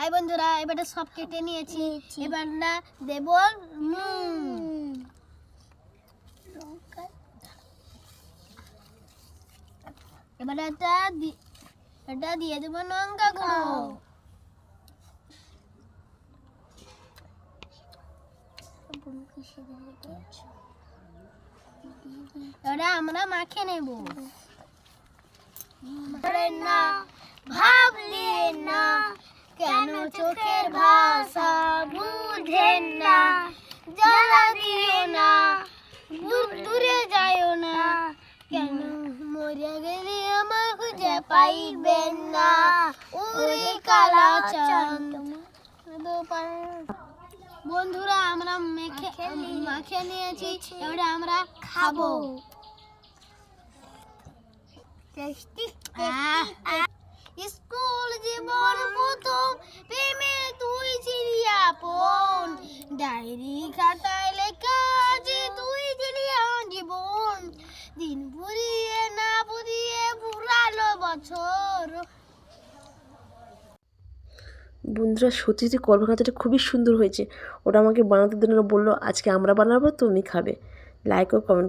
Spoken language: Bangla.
হাই বন্ধুরা, এবারে সব কেটে নিয়েছি। এবার না দেব এবারে এটা দিয়ে দেব লঙ্কা গুঁড়ো। এবারে আমরা মাখে নেব। না ভাবলে না, কেন চোখের ভাষা বুঝেন না, জ্বালা দিও না, দূরে যাইও না, কেন মরে গেলে আমার খুঁজে পাইবেন না, ওরে কালা চাঁদ। বন্ধুরা আমরা মাখে নিয়েছি, এবারে আমরা খাবো। স্কুল জীবন প্রথম প্রেমে তুই ছিলি আপন, ডায়েরি খাতায় লেখা যে তুই ছিলি জীবন, দিন ফুরিয়ে না ফুরিয়ে ফুরালো বছর। বন্ধুরা সত্যি সত্যি কলমা কাঁচাটা খুবই সুন্দর হয়েছে। ওটা আমাকে বানাতে জন্য বললো আজকে আমরা বানাবো, তুমি খাবে। লাইক ও কমেন্ট